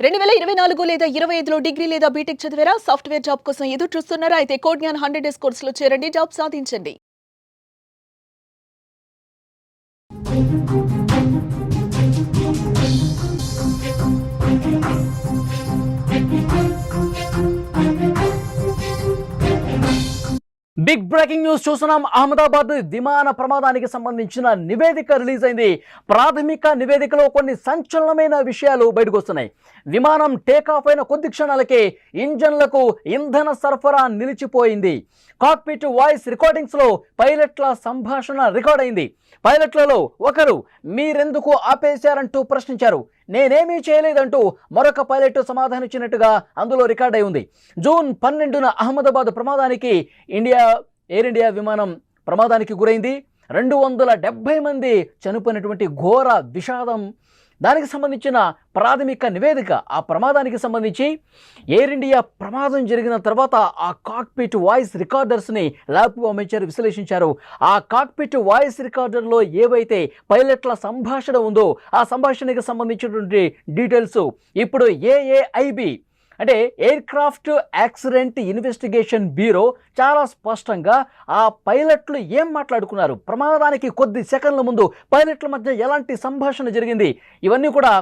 2024 లేదా 25లో డిగ్రీ లేదా బీటెక్ చదివారా? సాఫ్ట్‌వేర్ జాబ్ కోసం ఎదురు చూస్తున్నారా? అయితే కోడ్ జ్ఞాన్ 100 డేస్ కోర్సులో చేరండి. జాబ్ సాధించండి. బిగ్ బ్రేకింగ్ న్యూస్ చూస్తున్నాం. అహ్మదాబాద్ విమాన ప్రమాదానికి సంబంధించిన నివేదిక రిలీజ్ అయింది. ప్రాథమిక నివేదికలో కొన్ని సంచలనమైన విషయాలు బయటకు వస్తున్నాయి. విమానం టేకాఫ్ అయిన కొద్ది క్షణాలకే ఇంజన్లకు ఇంధన సరఫరా నిలిచిపోయింది. కాక్పిట్ వాయిస్ రికార్డింగ్స్లో పైలట్ల సంభాషణ రికార్డ్ అయింది. పైలట్లలో ఒకరు మీరెందుకు ఆపేశారంటూ ప్రశ్నించారు. నేనేమీ చేయలేదంటూ మరొక పైలట్ సమాధానం ఇచ్చినట్టుగా అందులో రికార్డ్ అయి ఉంది. జూన్ 12న అహ్మదాబాద్ ప్రమాదానికి ఎయిర్ ఇండియా విమానం ప్రమాదానికి గురైంది. 270 మంది చనిపోయినటువంటి ఘోర విషాదం. దానికి సంబంధించిన ప్రాథమిక నివేదిక, ఆ ప్రమాదానికి సంబంధించి ఎయిర్ ఇండియా ప్రమాదం జరిగిన తర్వాత ఆ కాక్పిట్ వాయిస్ రికార్డర్స్ని ల్యాబ్ పంపించారు, విశ్లేషించారు. ఆ కాక్పిట్ వాయిస్ రికార్డర్లో ఏవైతే పైలట్ల సంభాషణ ఉందో ఆ సంభాషణకి సంబంధించినటువంటి డీటెయిల్స్ ఇప్పుడు ఏఏఐబి అంటే air craft accident investigation bureau చాలా స్పష్టంగా ఆ పైలట్లు ఏం మాట్లాడుకున్నారు, ప్రమాదానికి కొద్ది సెకండ్ల ముందు పైలట్ల మధ్య ఎలాంటి సంభాషణ జరిగింది, ఇవన్నీ కూడా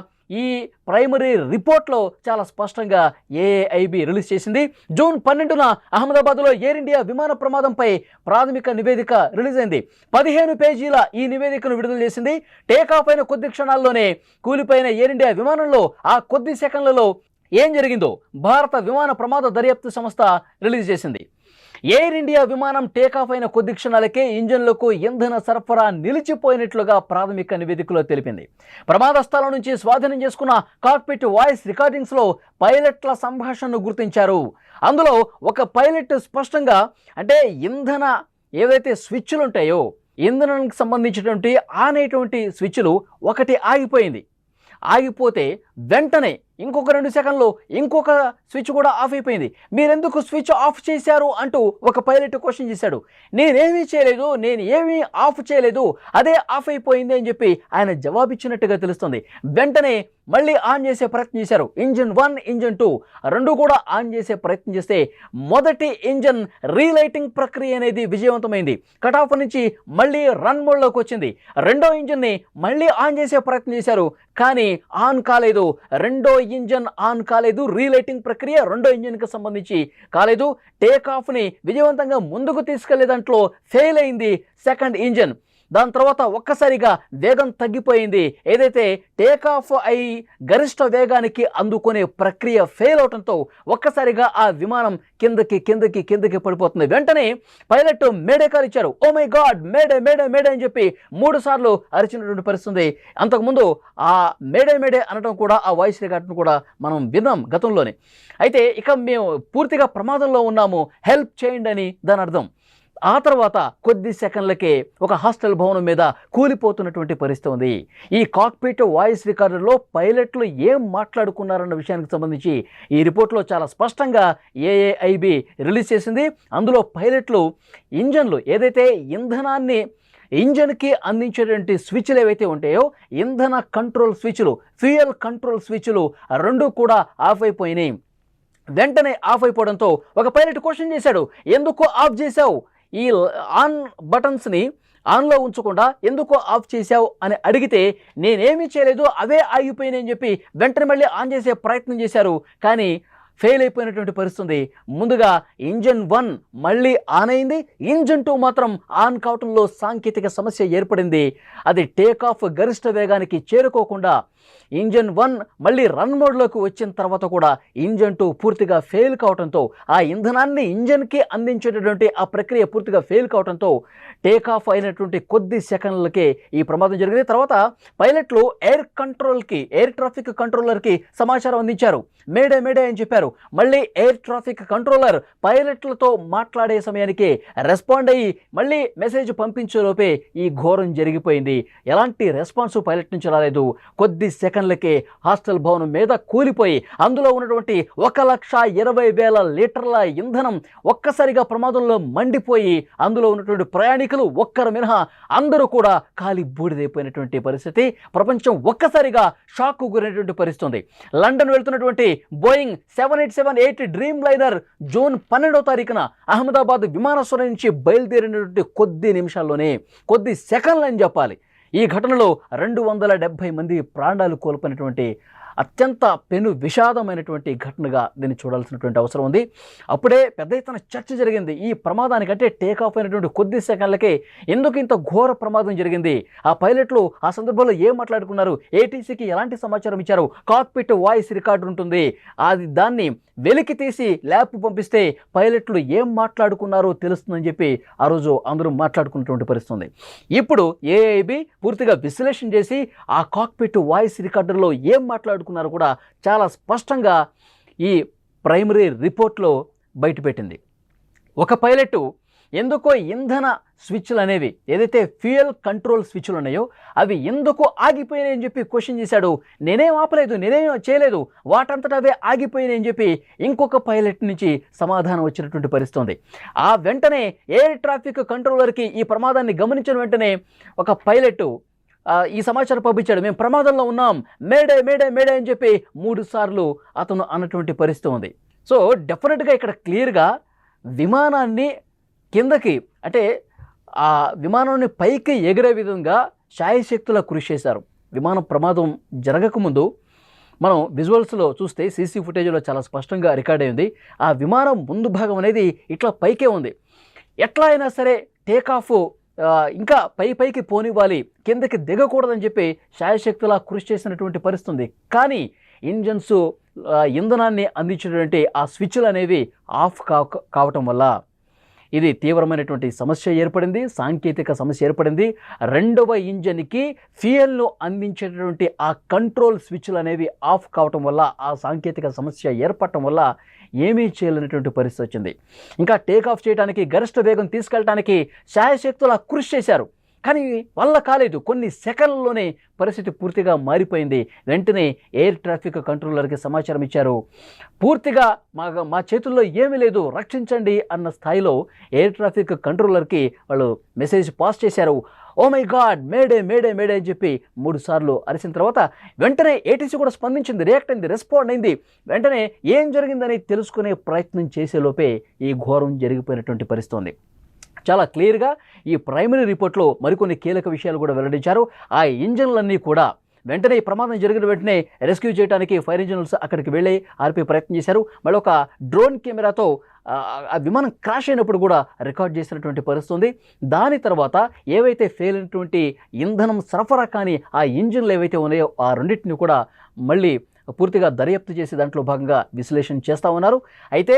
ఈ ప్రైమరీ రిపోర్ట్లో చాలా స్పష్టంగా ఏఐబి రిలీజ్ చేసింది. జూన్ 12న అహ్మదాబాద్లో ఎయిర్ ఇండియా విమాన ప్రమాదంపై ప్రాథమిక నివేదిక రిలీజ్ అయింది. 15 పేజీల ఈ నివేదికను విడుదల చేసింది. టేకాఫ్ అయిన కొద్ది క్షణాల్లోనే కూలిపోయిన ఎయిర్ ఇండియా విమానంలో ఆ కొద్ది సెకండ్లలో ఏం జరిగిందో భారత విమాన ప్రమాద దర్యాప్తు సంస్థ రిలీజ్ చేసింది. ఎయిర్ ఇండియా విమానం టేకాఫ్ అయిన కొద్ది క్షణాలకే ఇంజన్లకు ఇంధన సరఫరా నిలిచిపోయినట్లుగా ప్రాథమిక నివేదికలో తెలిపింది. ప్రమాద స్థలం నుంచి స్వాధీనం చేసుకున్న కాక్పిట్ వాయిస్ రికార్డింగ్స్లో పైలట్ల సంభాషణను గుర్తించారు. అందులో ఒక పైలట్ స్పష్టంగా అంటే ఇంధన ఏవైతే స్విచ్లు ఉంటాయో ఇంధనానికి సంబంధించినటువంటి అనేటువంటి స్విచ్లు ఒకటి ఆగిపోతే వెంటనే ఇంకొక 2 సెకండ్లు ఇంకొక స్విచ్ కూడా ఆఫ్ అయిపోయింది. మీరెందుకు స్విచ్ ఆఫ్ చేశారు అంటూ ఒక పైలట్ క్వశ్చన్ చేశాడు. నేనేమీ ఆఫ్ చేయలేదు, అదే ఆఫ్ అయిపోయింది అని చెప్పి ఆయన జవాబిచ్చినట్టుగా తెలుస్తుంది. వెంటనే మళ్ళీ ఆన్ చేసే ప్రయత్నం చేశారు. ఇంజన్ 1, ఇంజన్ 2 రెండు కూడా ఆన్ చేసే ప్రయత్నం చేస్తే మొదటి ఇంజన్ రీలైటింగ్ ప్రక్రియ అనేది విజయవంతమైంది. కటాఫ్ నుంచి మళ్ళీ రన్ మోడ్లోకి వచ్చింది. రెండో ఇంజన్ని మళ్ళీ ఆన్ చేసే ప్రయత్నం చేశారు, కానీ ఆన్ కాలేదు. రెండో ఇంజన్ ఆన్ కాలేదు. రీలైటింగ్ ప్రక్రియ రెండో ఇంజన్కి సంబంధించి కాలేదు. టేకాఫ్ని విజయవంతంగా ముందుకు తీసుకెళ్లే దాంట్లో ఫెయిల్ అయింది సెకండ్ ఇంజన్. దాని తర్వాత ఒక్కసారిగా వేగం తగ్గిపోయింది. ఏదైతే టేకాఫ్ అయి గరిష్ట వేగానికి అందుకునే ప్రక్రియ ఫెయిల్ అవడంతో ఒక్కసారిగా ఆ విమానం కిందకి పడిపోతుంది. వెంటనే పైలట్ మేడే కాల్ ఇచ్చారు. Oh my God, mayday mayday mayday అని చెప్పి 3 సార్లు అరిచినటువంటి పరిస్థితి. అంతకుముందు ఆ మేడే అనడం కూడా ఆ వాయిస్ రికార్డును కూడా మనం విన్నాం గతంలోనే. అయితే ఇక మేము పూర్తిగా ప్రమాదంలో ఉన్నాము, హెల్ప్ చేయండి అని దాని అర్థం. ఆ తర్వాత కొద్ది సెకండ్లకే ఒక హాస్టల్ భవనం మీద కూలిపోతున్నటువంటి పరిస్థితి ఉంది. ఈ కాక్పిట్ వాయిస్ రికార్డర్లో పైలట్లు ఏం మాట్లాడుకున్నారన్న విషయానికి సంబంధించి ఈ రిపోర్ట్లో చాలా స్పష్టంగా ఏఏఐబి రిలీజ్ చేసింది. అందులో పైలట్లు ఇంజన్లు ఏదైతే ఇంధనాన్ని ఇంజన్కి అందించేటువంటి స్విచ్లు ఏవైతే ఉంటాయో ఇంధన కంట్రోల్ స్విచ్లు, ఫ్యూయల్ కంట్రోల్ స్విచ్లు రెండు కూడా ఆఫ్ అయిపోయినాయి. వెంటనే ఆఫ్ అయిపోవడంతో ఒక పైలట్ క్వశ్చన్ చేశాడు, ఎందుకు ఆఫ్ చేశావు, ఈ ఆన్ బటన్స్ని ఆన్లో ఉంచకుండా ఎందుకు ఆఫ్ చేశావు అని అడిగితే నేనేమీ చేయలేదు, అవే ఆగిపోయినాయి అని చెప్పి వెంటనే మళ్ళీ ఆన్ చేసే ప్రయత్నం చేశారు, కానీ ఫెయిల్ అయిపోయినటువంటి పరిస్థితి. ముందుగా ఇంజన్ 1 మళ్ళీ ఆన్ అయింది, ఇంజన్ 2 మాత్రం ఆన్ కావటంలో సాంకేతిక సమస్య ఏర్పడింది. అది టేకాఫ్ గరిష్ట వేగానికి చేరుకోకుండా ఇంజన్ 1 మళ్ళీ రన్ మోడ్లోకి వచ్చిన తర్వాత కూడా ఇంజన్ 2 పూర్తిగా ఫెయిల్ కావడంతో ఆ ఇంధనాన్ని ఇంజన్కి అందించేటటువంటి ఆ ప్రక్రియ పూర్తిగా ఫెయిల్ కావడంతో టేకాఫ్ అయినటువంటి కొద్ది సెకండ్లకే ఈ ప్రమాదం జరిగింది. తర్వాత పైలట్లు ఎయిర్ ట్రాఫిక్ కంట్రోలర్కి సమాచారం అందించారు. మేడే అని చెప్పారు. మళ్ళీ ఎయిర్ ట్రాఫిక్ కంట్రోలర్ పైలట్లతో మాట్లాడే సమయానికి రెస్పాండ్ అయ్యి మళ్ళీ మెసేజ్ పంపించేలోపే ఈ ఘోరం జరిగిపోయింది. ఎలాంటి రెస్పాన్స్ పైలట్ నుంచి రాలేదు. కొద్ది సెకండ్లకే హాస్టల్ భవనం మీద కూలిపోయి అందులో ఉన్నటువంటి 1,20,000 లీటర్ల ఇంధనం ఒక్కసారిగా ప్రమాదంలో మండిపోయి అందులో ఉన్నటువంటి ప్రయాణికులు ఒక్కరు మినహా అందరూ కూడా కాలి బూడిదైపోయినటువంటి పరిస్థితి. ప్రపంచం ఒక్కసారిగా షాక్కు గురైనటువంటి పరిస్థితి. లండన్ వెళ్తున్నటువంటి బోయింగ్ 787-8 డ్రీమ్ లైనర్ జూన్ 12వ తారీఖున అహ్మదాబాద్ విమానాశ్రయం నుంచి బయలుదేరినటువంటి కొద్ది నిమిషాల్లోనే, కొద్ది సెకండ్లు అని చెప్పాలి, ఈ ఘటనలో 270 మంది ప్రాణాలు కోల్పోయినటువంటి అత్యంత పెను విషాదమైనటువంటి ఘటనగా దీన్ని చూడాల్సినటువంటి అవసరం ఉంది. అప్పుడే పెద్ద ఎత్తున చర్చ జరిగింది. ఈ ప్రమాదానికంటే టేక్ ఆఫ్ అయినటువంటి కొద్ది సెకండ్లకే ఎందుకు ఇంత ఘోర ప్రమాదం జరిగింది, ఆ పైలట్లు ఆ సందర్భంలో ఏం మాట్లాడుకున్నారు, ఏటీసీకి ఎలాంటి సమాచారం ఇచ్చారు, కాక్పిట్ వాయిస్ రికార్డు ఉంటుంది, దాన్ని వెలికి తీసి ల్యాబ్ పంపిస్తే పైలట్లు ఏం మాట్లాడుకున్నారో తెలుస్తుందని చెప్పి ఆ రోజు అందరూ మాట్లాడుకున్నటువంటి పరిస్థితి. ఇప్పుడు ఏఐబి పూర్తిగా విశ్లేషణ చేసి ఆ కాక్పిట్ వాయిస్ రికార్డర్లో ఏం మాట్లాడుకున్నారో కూడా చాలా స్పష్టంగా ఈ ప్రైమరీ రిపోర్ట్లో బయటపెట్టింది. ఒక పైలట్ ఎందుకో ఇంధన స్విచ్లు అనేవి ఏదైతే ఫ్యూయల్ కంట్రోల్ స్విచ్లు ఉన్నాయో అవి ఎందుకు ఆగిపోయినాయని చెప్పి క్వశ్చన్ చేశాడు. నేనేం ఆపలేదు, నేనేం చేయలేదు, వాటంతటా అవే ఆగిపోయినాయి అని చెప్పి ఇంకొక పైలట్ నుంచి సమాధానం వచ్చినటువంటి పరిస్థితి ఉంది. ఆ వెంటనే ఎయిర్ ట్రాఫిక్ కంట్రోలర్కి ఈ ప్రమాదాన్ని గమనించిన వెంటనే ఒక పైలట్ ఈ సమాచారం పంపించాడు, మేము ప్రమాదంలో ఉన్నాం, మేడే మేడే మేడే అని చెప్పి 3 సార్లు అతను అన్నటువంటి పరిస్థితి ఉంది. సో డెఫినెట్గా ఇక్కడ క్లియర్గా విమానాన్ని కిందకి అంటే ఆ విమానాన్ని పైకి ఎగిరే విధంగా శాయశక్తులా కృషి చేశారు. విమానం ప్రమాదం జరగకముందు మనం విజువల్స్లో చూస్తే సీసీ ఫుటేజ్లో చాలా స్పష్టంగా రికార్డ్ అయింది. ఆ విమానం ముందు భాగం అనేది ఇట్లా పైకే ఉంది. ఎట్లా అయినా సరే టేక్ ఆఫ్ ఇంకా పైకి పోనివ్వాలి, కిందకి దిగకూడదని చెప్పి శాయశక్తులా కృషి చేసినటువంటి పరిస్థితి ఉంది. కానీ ఇంజన్స్ ఇంధనాన్ని అందించినటువంటి ఆ స్విచ్లు అనేవి ఆఫ్ కావటం వల్ల ఇది తీవ్రమైనటువంటి సమస్య ఏర్పడింది, సాంకేతిక సమస్య ఏర్పడింది. రెండవ ఇంజన్కి ఫ్యూయల్ను అందించేటటువంటి ఆ కంట్రోల్ స్విచ్లు అనేవి ఆఫ్ కావటం వల్ల ఆ సాంకేతిక సమస్య ఏర్పడటం వల్ల ఏమీ చేయలేనటువంటి పరిస్థితి వచ్చింది. ఇంకా టేక్ ఆఫ్ చేయడానికి, గరిష్ట వేగం తీసుకెళ్ళడానికి శాయశక్తులా కృషి చేశారు, కానీ వల్ల కాలేదు. కొన్ని సెకండ్లలోనే పరిస్థితి పూర్తిగా మారిపోయింది. వెంటనే ఎయిర్ ట్రాఫిక్ కంట్రోలర్కి సమాచారం ఇచ్చారు. పూర్తిగా మా చేతుల్లో ఏమీ లేదు, రక్షించండి అన్న స్థాయిలో ఎయిర్ ట్రాఫిక్ కంట్రోలర్కి వాళ్ళు మెసేజ్ పాస్ చేశారు. Oh my God, mayday mayday mayday అని చెప్పి 3 సార్లు అరిసిన తర్వాత వెంటనే ఏటీసీ కూడా స్పందించింది, రియాక్ట్ అయింది, రెస్పాండ్ అయింది. వెంటనే ఏం జరిగిందని తెలుసుకునే ప్రయత్నం చేసేలోపే ఈ ఘోరం జరిగిపోయినటువంటి పరిస్థితి ఉంది. చాలా క్లియర్గా ఈ ప్రైమరీ రిపోర్ట్లో మరికొన్ని కీలక విషయాలు కూడా వెల్లడించారు. ఆ ఇంజన్లన్నీ కూడా వెంటనే ఈ ప్రమాదం జరిగిన వెంటనే రెస్క్యూ చేయడానికి ఫైర్ ఇంజనీర్స్ అక్కడికి వెళ్ళి ఆర్పే ప్రయత్నం చేశారు. మళ్ళీ ఒక డ్రోన్ కెమెరాతో ఆ విమానం క్రాష్ అయినప్పుడు కూడా రికార్డ్ చేసినటువంటి పరిస్థితి ఉంది. దాని తర్వాత ఏవైతే ఫెయిల్ అయినటువంటి ఇంధనం సరఫరా కానీ ఆ ఇంజిన్లు ఏవైతే ఉన్నాయో ఆ రెండింటిని కూడా మళ్ళీ పూర్తిగా దర్యాప్తు చేసి దాంట్లో భాగంగా విశ్లేషణ చేస్తూ ఉన్నారు. అయితే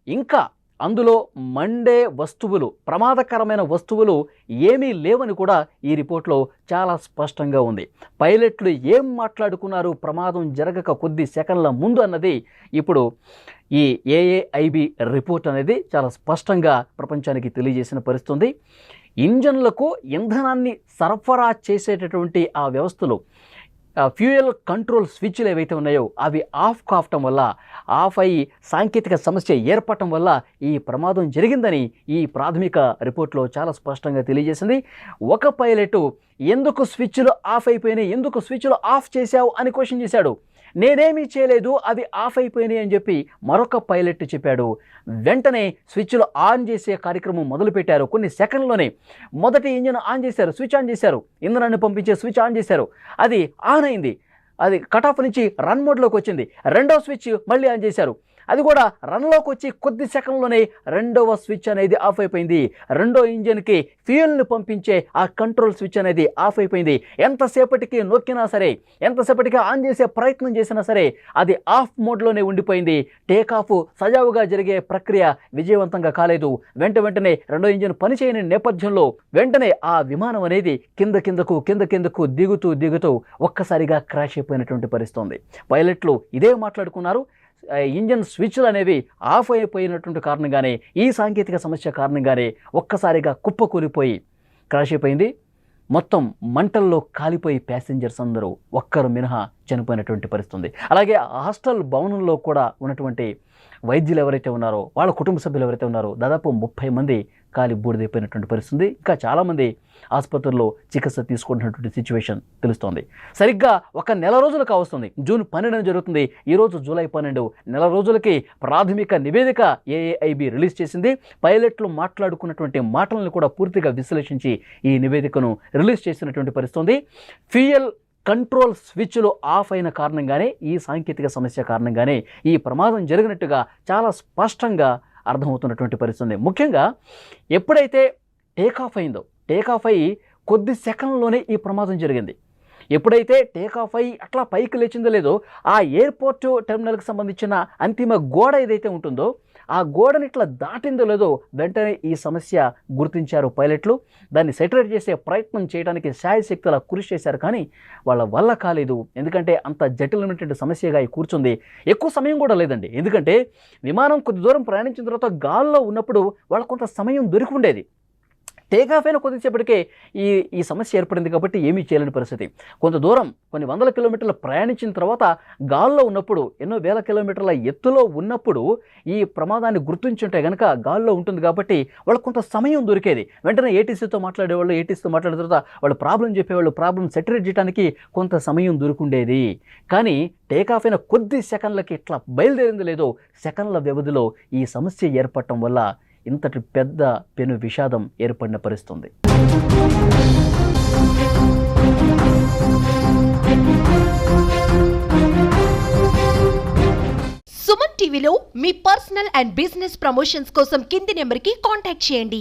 ఇంకా అందులో మండే వస్తువులు, ప్రమాదకరమైన వస్తువులు ఏమీ లేవని కూడా ఈ రిపోర్ట్లో చాలా స్పష్టంగా ఉంది. పైలట్లు ఏం మాట్లాడుకున్నారు ప్రమాదం జరగక కొద్ది సెకండ్ల ముందు అన్నది ఇప్పుడు ఈ ఏఏఐబి రిపోర్ట్ అనేది చాలా స్పష్టంగా ప్రపంచానికి తెలియజేసిన పరిస్థితి ఉంది. ఇంజన్లకు ఇంధనాన్ని సరఫరా చేసేటటువంటి ఆ వ్యవస్థలు, ఫ్యూయల్ కంట్రోల్ స్విచ్లు ఏవైతే ఉన్నాయో అవి ఆఫ్ కావటం వల్ల, ఆఫ్ అయ్యి సాంకేతిక సమస్య ఏర్పడటం వల్ల ఈ ప్రమాదం జరిగిందని ఈ ప్రాథమిక రిపోర్ట్లో చాలా స్పష్టంగా తెలియజేసింది. ఒక పైలట్ ఎందుకు స్విచ్లు ఆఫ్ అయిపోయినాయి, ఎందుకు స్విచ్లు ఆఫ్ చేశావు అని క్వశ్చన్ చేశాడు. నేనేమీ చేయలేదు, అవి ఆఫ్ అయిపోయినాయి అని చెప్పి మరొక పైలట్ చెప్పాడు. వెంటనే స్విచ్లు ఆన్ చేసే కార్యక్రమం మొదలుపెట్టారు. కొన్ని సెకండ్లోనే మొదటి ఇంజిన్ ఆన్ చేశారు, స్విచ్ ఆన్ చేశారు, ఇంధనాన్ని పంపించే స్విచ్ ఆన్ చేశారు, అది ఆన్ అయింది, అది కట్ ఆఫ్ నుంచి రన్ మోడ్లోకి వచ్చింది. రెండో స్విచ్ మళ్ళీ ఆన్ చేశారు, అది కూడా రన్లోకి వచ్చి కొద్ది సెకండ్లోనే రెండవ స్విచ్ అనేది ఆఫ్ అయిపోయింది. రెండో ఇంజిన్కి ఫ్యూయల్ని పంపించే ఆ కంట్రోల్ స్విచ్ అనేది ఆఫ్ అయిపోయింది. ఎంతసేపటికి నొక్కినా సరే, ఎంతసేపటికి ఆన్ చేసే ప్రయత్నం చేసినా సరే అది ఆఫ్ మోడ్లోనే ఉండిపోయింది. టేక్ ఆఫ్ సజావుగా జరిగే ప్రక్రియ విజయవంతంగా కాలేదు. వెంటనే రెండో ఇంజిన్ పనిచేయని నేపథ్యంలో వెంటనే ఆ విమానం అనేది కిందకు దిగుతూ ఒక్కసారిగా క్రాష్ అయిపోయినటువంటి పరిస్థితి ఉంది. పైలట్లు ఇదే మాట్లాడుకున్నారు. ఇంజన్ స్విచ్లు అనేవి ఆఫ్ అయిపోయినటువంటి కారణంగానే, ఈ సాంకేతిక సమస్య కారణంగానే ఒక్కసారిగా కుప్పకూలిపోయి క్రాష్ అయిపోయింది. మొత్తం మంటల్లో కాలిపోయి ప్యాసింజర్స్ అందరూ ఒక్కరు మినహా చనిపోయినటువంటి పరిస్థితి ఉంది. అలాగే హాస్టల్ భవనంలో కూడా ఉన్నటువంటి వైద్యులు ఎవరైతే ఉన్నారో, వాళ్ళ కుటుంబ సభ్యులు ఎవరైతే ఉన్నారో, దాదాపు 30 మంది కాలి బూడిదైపోయినటువంటి పరిస్థితి. ఇంకా చాలామంది ఆసుపత్రుల్లో చికిత్స తీసుకుంటున్నటువంటి సిచ్యువేషన్ తెలుస్తోంది. సరిగ్గా ఒక నెల రోజులు కావస్తుంది. జూన్ 12న జరుగుతుంది. ఈరోజు జూలై 12. నెల రోజులకి ప్రాథమిక నివేదిక ఏఏఐబి రిలీజ్ చేసింది. పైలట్లు మాట్లాడుకున్నటువంటి మాటలను కూడా పూర్తిగా విశ్లేషించి ఈ నివేదికను రిలీజ్ చేసినటువంటి పరిస్థితి ఉంది. ఫ్యూయల్ కంట్రోల్ స్విచ్లు ఆఫ్ అయిన కారణంగానే, ఈ సాంకేతిక సమస్య కారణంగానే ఈ ప్రమాదం జరిగినట్టుగా చాలా స్పష్టంగా అర్థమవుతున్నటువంటి పరిస్థితి. ముఖ్యంగా ఎప్పుడైతే టేకాఫ్ అయిందో, టేకాఫ్ అయ్యి కొద్ది సెకండ్లోనే ఈ ప్రమాదం జరిగింది. ఎప్పుడైతే టేకాఫ్ అయ్యి అట్లా పైకి లేచిందో లేదో, ఆ ఎయిర్పోర్ట్ టెర్మినల్కి సంబంధించిన అంతిమ గోడ ఏదైతే ఉంటుందో, ఆ గోడని ఇట్లా దాటిందో లేదో వెంటనే ఈ సమస్య గుర్తించారు పైలట్లు. దాన్ని సెటరేట్ చేసే ప్రయత్నం చేయడానికి శాయశక్తులా కృషి చేశారు, కానీ వాళ్ళ వల్ల కాలేదు. ఎందుకంటే అంత జటిలమైనటువంటి సమస్యగా కూర్చుంది. ఎక్కువ సమయం కూడా లేదండి. ఎందుకంటే విమానం కొద్ది దూరం ప్రయాణించిన తర్వాత గాల్లో ఉన్నప్పుడు వాళ్ళకు కొంత సమయం దొరికి ఉండేది. టేకాఫ్ అయిన కొద్దిసేపటికే ఈ సమస్య ఏర్పడింది కాబట్టి ఏమీ చేయలేని పరిస్థితి. కొంత దూరం, కొన్ని వందల కిలోమీటర్లు ప్రయాణించిన తర్వాత గాల్లో ఉన్నప్పుడు, ఎన్నో వేల కిలోమీటర్ల ఎత్తులో ఉన్నప్పుడు ఈ ప్రమాదాన్ని గుర్తించుంటే కనుక గాల్లో ఉంటుంది కాబట్టి వాళ్ళకు కొంత సమయం దొరికేది. వెంటనే ఏటీసీతో మాట్లాడేవాళ్ళు, ఏటీసీతో మాట్లాడిన తర్వాత వాళ్ళు ప్రాబ్లం చెప్పేవాళ్ళు, ప్రాబ్లం సెటరేట్ చేయడానికి కొంత సమయం దొరికిండేది. కానీ టేకాఫ్ అయిన కొద్ది సెకండ్లకి ఇట్లా బయలుదేరింది లేదో, సెకండ్ల వ్యవధిలో ఈ సమస్య ఏర్పడటం వల్ల ఇంతటి పెద్ద పెను విషాదం ఏర్పడిన పరిస్థితుంది. సుమన్ టీవీలో మీ పర్సనల్ అండ్ బిజినెస్ ప్రమోషన్స్ కోసం కింది నెంబర్కి కాంటాక్ట్ చేయండి.